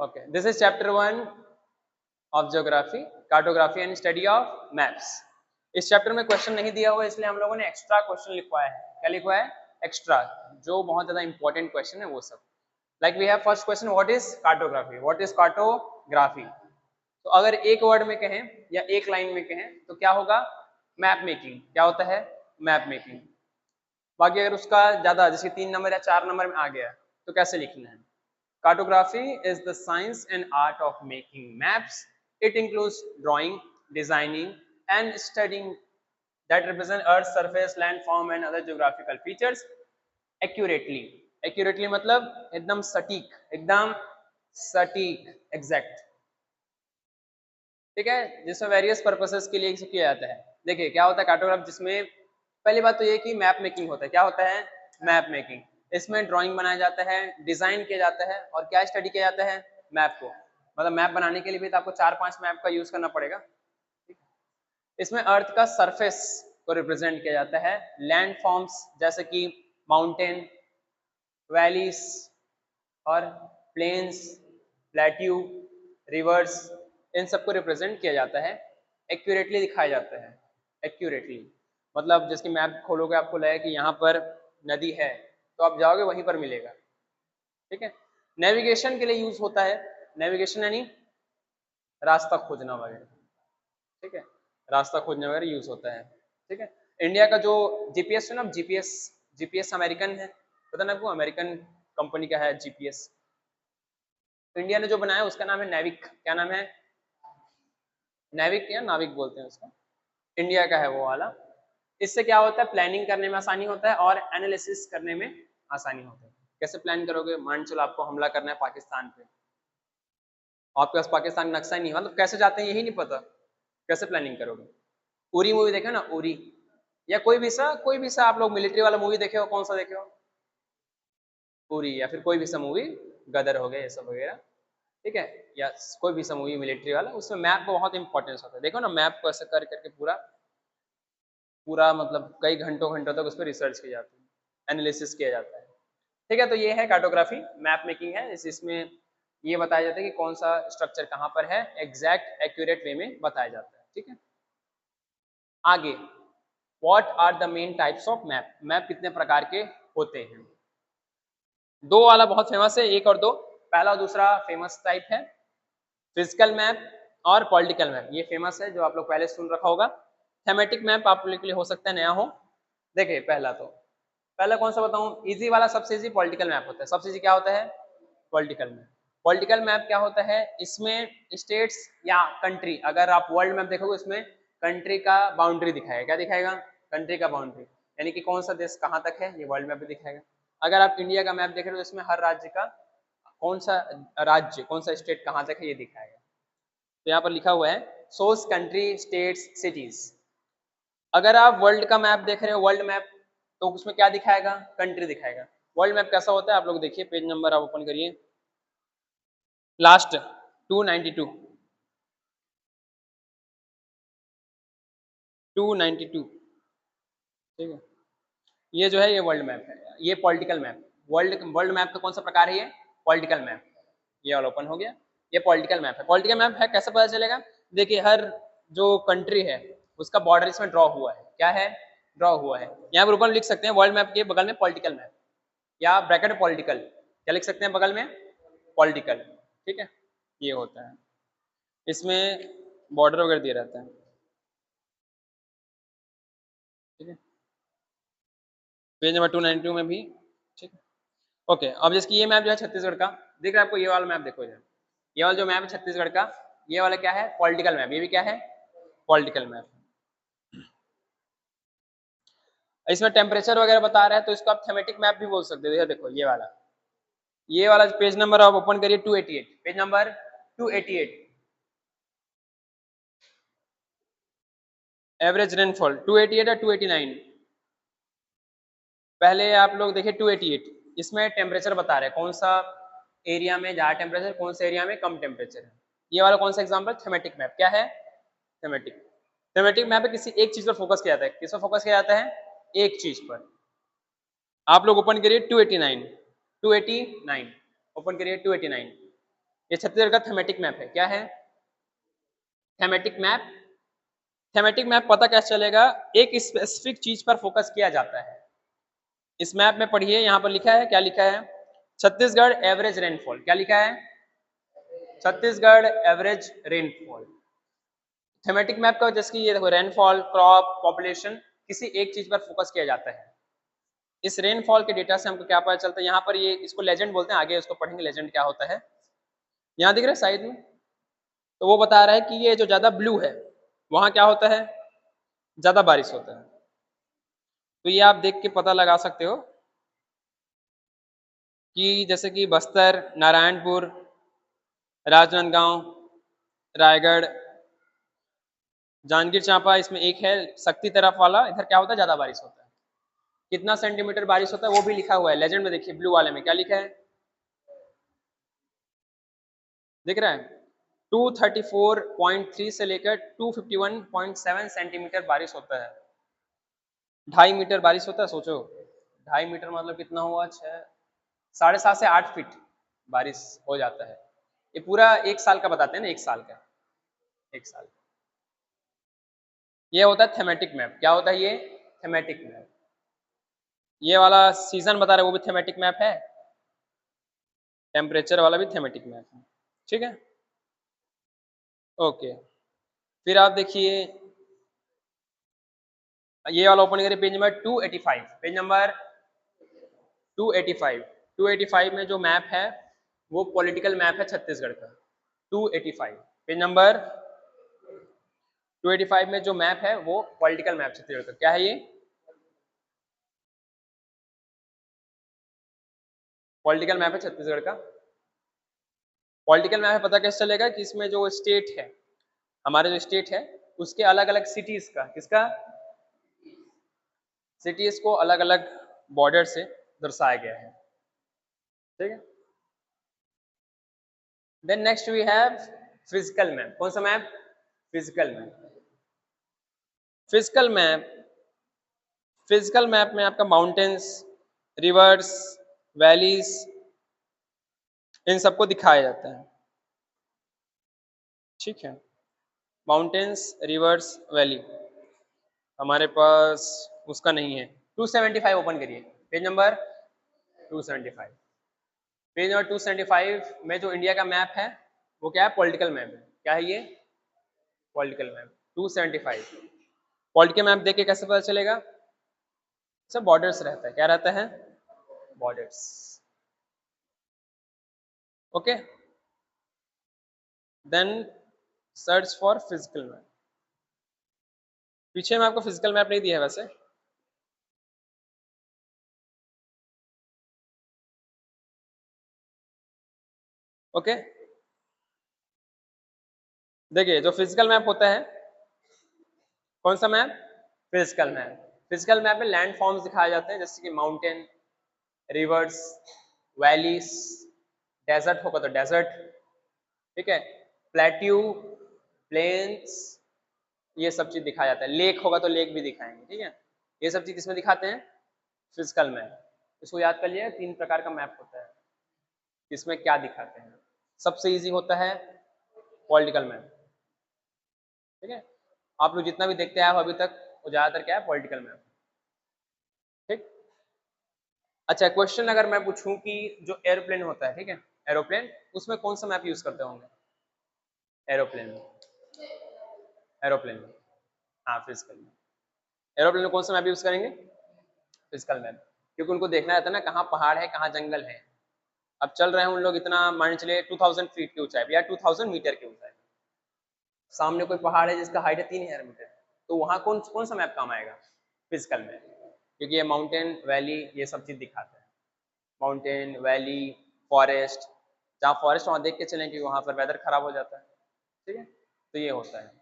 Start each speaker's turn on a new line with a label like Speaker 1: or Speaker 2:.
Speaker 1: Okay, this is chapter 1 of geography, cartography and study of maps. इस chapter में question नहीं दिया हुआ, इसलिए हम लोगों ने एक्स्ट्रा क्वेश्चन लिखवाया है। क्या लिखवाया है? एक्स्ट्रा, जो बहुत ज्यादा इंपॉर्टेंट क्वेश्चन है वो सब। Like we have first question, what is cartography, what is cartography. तो अगर एक वर्ड में कहें या एक लाइन में कहें तो क्या होगा? Map making. क्या होता है? Map making. बाकी अगर उसका ज्यादा, जैसे 3 नंबर या 4 नंबर में आ गया तो कैसे लिखना है? Cartography is the science and art of making maps. It includes drawing, designing, and studying that represent Earth's surface, landform, and other geographical features accurately. Accurately मतलब एकदम सटीक, एकदम सटीक, एग्जैक्ट। ठीक है, जिसमें वेरियस पर्पसेस के लिए किया जाता है। देखिए क्या होता है कार्टोग्राफ, जिसमें पहली बात तो ये कि मैप मेकिंग होता है। क्या होता है? Map making. इसमें ड्राइंग बनाया जाता है, डिजाइन किया जाता है, और क्या स्टडी किया जाता है? मैप को। मतलब मैप बनाने के लिए भी तो आपको 4-5 मैप का यूज करना पड़ेगा। इसमें अर्थ का सरफेस को रिप्रेजेंट किया जाता है, लैंड फॉर्म्स जैसे कि माउंटेन, वैलीज और प्लेन्स, प्लेट्यू, रिवर्स, इन सबको रिप्रेजेंट किया जाता है, एक्यूरेटली दिखाया जाता है। एक्यूरेटली मतलब जिसकी मैप खोलोगे आपको लगेगा कि यहाँ पर नदी है, तो आप जाओगे वहीं पर मिलेगा। ठीक है, नेविगेशन के लिए यूज होता है। नेविगेशन यानी रास्ता खोजना वगैरह। ठीक है, रास्ता खोजने वगैरह यूज होता है। ठीक है, इंडिया का जो जीपीएस है ना, जीपीएस, जीपीएस अमेरिकन है, पता ना आपको? अमेरिकन कंपनी का है जीपीएस। तो इंडिया ने जो बनाया उसका नाम है नेविक। क्या नाम है? नेविक या नाविक बोलते हैं उसको। इंडिया का है वो वाला। इससे क्या होता है? प्लानिंग करने में आसानी होता है और एनालिसिस करने में आसानी होता है। कैसे प्लान करोगे? मान चलो आपको हमला करना है पाकिस्तान पे, आपके पास पाकिस्तान नक्शा ही नहीं, मतलब कैसे जाते हैं यही नहीं पता, कैसे प्लानिंग करोगे? उरी मूवी देखा ना, उरी, या कोई भी सा आप लोग मिलिट्री वाला मूवी देखे हो, कौन सा देखे हो? उरी, या फिर कोई भी सा मूवी, गदर हो गया ये सब वगैरह। ठीक है, या कोई भी सा मूवी मिलिट्री वाला, उसमें मैप का बहुत इंपॉर्टेंस होता है। देखो ना, मैप को ऐसे कर करके पूरा पूरा मतलब कई घंटों घंटों तक उस पर रिसर्च की जाती है, एनालिसिस किया जाता है। ठीक है, तो ये है कार्टोग्राफी, मैप मेकिंग है। इसमें ये बताया जाता है कि कौन सा स्ट्रक्चर कहाँ पर है, एग्जैक्ट एक्यूरेट वे में बताया जाता है। ठीक है, आगे, what are the main types of map. Map कितने प्रकार के होते हैं? दो वाला बहुत फेमस है, एक और दो। पहला और दूसरा फेमस टाइप है, फिजिकल मैप और पॉलिटिकल मैप। ये फेमस है, जो आप लोग पहले सुन रखा होगा। थेमेटिक मैप आप लोग के लिए हो सकता है नया हो। देखिए पहला कौन सा बताऊं? इजी वाला, सबसे इजी पॉलिटिकल मैप होता है। सबसे इजी क्या होता है? Political map. पॉलिटिकल मैप क्या होता है? इसमें स्टेट्स या कंट्री, अगर आप वर्ल्ड मैप देखोगे उसमें कंट्री का बाउंड्री दिखाएगा। क्या दिखाएगा? कंट्री का बाउंड्री, यानी कि कौन सा देश कहाँ तक है, ये वर्ल्ड मैप भी दिखाएगा। अगर आप इंडिया का मैप देख रहे हो तो इसमें हर राज्य का कौन सा राज्य, कौन सा स्टेट कहाँ तक है ये दिखाएगा। तो यहाँ पर लिखा हुआ है सोर्स कंट्री, स्टेट्स, सिटीज। अगर आप वर्ल्ड का मैप देख रहे हो, वर्ल्ड मैप, तो उसमें क्या दिखाएगा? कंट्री दिखाएगा। वर्ल्ड मैप कैसा होता है आप लोग देखिए, पेज नंबर आप ओपन करिए, लास्ट 292, 292। ठीक है, ये जो है ये वर्ल्ड मैप है, ये पॉलिटिकल मैप। वर्ल्ड मैप का कौन सा प्रकार है? ये पॉलिटिकल मैप। ये वाला ओपन हो गया, ये पॉलिटिकल मैप है। पॉलिटिकल मैप है, कैसे पता चलेगा? देखिए हर जो कंट्री है उसका बॉर्डर इसमें ड्रॉ हुआ है। क्या है? ड्रॉ हुआ है। यहाँ पर ऊपर लिख सकते हैं वर्ल्ड मैप के बगल में पॉलिटिकल मैप, या ब्रैकेट पॉलिटिकल, क्या लिख सकते हैं बगल में? पॉलिटिकल। ठीक है, ये होता है, इसमें बॉर्डर वगैरह दिया रहता है। ठीक है, पेज नंबर 292 में भी। ठीक है, ओके। अब जैसे ये मैप जो है छत्तीसगढ़ का, देख रहे हैं आपको, ये वाला मैप देखो, ये वाला जो मैप है छत्तीसगढ़ का, ये वाला क्या है? Political map. ये भी क्या है? Political map. इसमें टेम्परेचर वगैरह बता रहा है, तो इसको आप थेमेटिक मैप भी बोल सकते हो। देखो ये वाला पेज नंबर आप ओपन करिए 288, पेज नंबर 288। एवरेज रेनफॉल 288 या 289? पहले आप लोग देखिए 288, इसमें टेम्परेचर बता रहे हैं कौन सा एरिया में ज्यादा टेम्परेचर, कौन सा एरिया में कम टेम्परेचर है। ये वाला कौन सा एग्जांपल? Thematic map. क्या है? थेमेटिक। थेमेटिक मैप में किसी एक चीज पर फोकस किया जाता है। किस पर फोकस किया जाता है? एक चीज पर। आप लोग ओपन करिए 289, 289 ओपन करिए 289। ये छत्तीसगढ़ का थीमेटिक मैप है। क्या है? Thematic map. थीमेटिक मैप पता कैसे चलेगा? एक स्पेसिफिक चीज पर फोकस किया जाता है। इस मैप में पढ़िए, यहाँ पर लिखा है, क्या लिखा है? Chhattisgarh average rainfall. क्या लिखा है? Chhattisgarh average rainfall. Thematic map का जैसे कि ये देखो, रेनफॉल, क्रॉप, पॉपुलेशन, किसी एक चीज पर फोकस किया जाता है। इस रेनफॉल के डेटा से हमको क्या पता चलता है? यहाँ पर ये इसको लेजेंड बोलते हैं, आगे इसको पढ़ेंगे लेजेंड क्या होता है। यहाँ दिख रहा है साइड में, तो वो बता रहा है कि ये जो ज्यादा ब्लू है वहां क्या होता है? ज्यादा बारिश होता है। तो ये आप देख के पता लगा सकते हो कि जैसे कि बस्तर, नारायणपुर, राजनांदगांव, रायगढ़, जांजगीर चांपा, इसमें एक है शक्ति तरफ वाला, इधर क्या होता है? ज्यादा बारिश होता है। कितना सेंटीमीटर बारिश होता है वो भी लिखा हुआ है लेजेंड में। देखिए ब्लू वाले में क्या लिखा है, दिख रहा है? 234.3 से लेकर 251.7 सेंटीमीटर बारिश होता है। 2.5 मीटर बारिश होता है। सोचो 2.5 मीटर मतलब कितना हुआ? 7.5 से 8 फीट बारिश हो जाता है। ये पूरा एक साल का बताते हैं ना, एक साल का, एक साल। ये होता है थीमेटिक मैप। क्या होता है ये? Thematic map. ये वाला सीजन बता रहे वो भी थीमेटिक मैप है, टेम्परेचर वाला भी थीमेटिक मैप है। ठीक है, ओके। फिर आप देखिए ये वाला ओपन करिए, पेज नंबर 285, पेज नंबर 285। 285 में जो मैप है वो पॉलिटिकल मैप है छत्तीसगढ़ का। 285 पेज नंबर 285 में जो मैप है वो पॉलिटिकल मैप छत्तीसगढ़ का। क्या है ये? पॉलिटिकल मैप है छत्तीसगढ़ का। पॉलिटिकल मैप है, पता कैसे चलेगा कि इसमें जो स्टेट है, हमारे जो स्टेट है उसके अलग अलग सिटीज का, किसका? सिटीज को अलग अलग बॉर्डर से दर्शाया गया है। ठीक है, then next we have physical map. कौन सा map? Physical map. Physical map, physical map में आपका माउंटेन्स, रिवर्स, वैलीज, इन सबको दिखाया जाता है। ठीक है, माउंटेन्स, रिवर्स, वैली हमारे पास उसका नहीं है। 275 ओपन करिए, पेज नंबर 275। पेज नंबर 275 में जो इंडिया का मैप है वो क्या है? पॉलिटिकल मैप है। क्या है ये? Political map. 275 पॉलिटिकल मैप देख के कैसे पता चलेगा? सब बॉर्डर्स रहता है। क्या रहता है? Borders. Okay, then search for physical map. पीछे में आपको फिजिकल मैप नहीं दिया है वैसे। ओके, देखिए जो फिजिकल मैप होता है, कौन सा map? Physical map. Physical map में लैंड फॉर्म्स दिखाए जाते हैं, जैसे कि माउंटेन, रिवर्स, वैलीज, डेजर्ट होगा तो डेजर्ट, ठीक है, प्लेट्यू, प्लेन्स, ये सब चीज दिखाया जाता है। लेक होगा तो लेक भी दिखाएंगे। ठीक है, ये सब चीज किसमें दिखाते हैं? Physical map. इसको याद कर लिया, 3 प्रकार का मैप होता है, इसमें क्या दिखाते हैं। सबसे इजी होता है पॉलिटिकल मैप। ठीक है, आप लोग जितना भी देखते आए हो अभी तक वो ज्यादातर क्या है? Political map. ठीक, अच्छा क्वेश्चन अगर मैं पूछूं कि जो एरोप्लेन होता है, ठीक है, एरोप्लेन, उसमें कौन सा मैप यूज करते होंगे? एरोप्लेन में, एरोप्लेन में, हाँ फिजिकल में। एरोप्लेन में कौन सा मैप यूज करेंगे? फिजिकल मैप, क्योंकि उनको देखना रहता है ना कहाँ पहाड़ है, कहाँ जंगल है। अब चल रहे हैं उन लोग इतना, मान चलिए 2000 फीट की ऊंचाई या 2000 मीटर की ऊंचाई, सामने कोई पहाड़ है जिसका हाइट है 3000 मीटर, तो वहां कौन कौन सा मैप काम आएगा? फिजिकल मैप, क्योंकि ये माउंटेन, वैली, ये सब चीज दिखाता है। माउंटेन, वैली, फॉरेस्ट, जहाँ फॉरेस्ट वहाँ देख के चलें कि वहाँ पर वेदर खराब हो जाता है। ठीक है, तो ये होता है।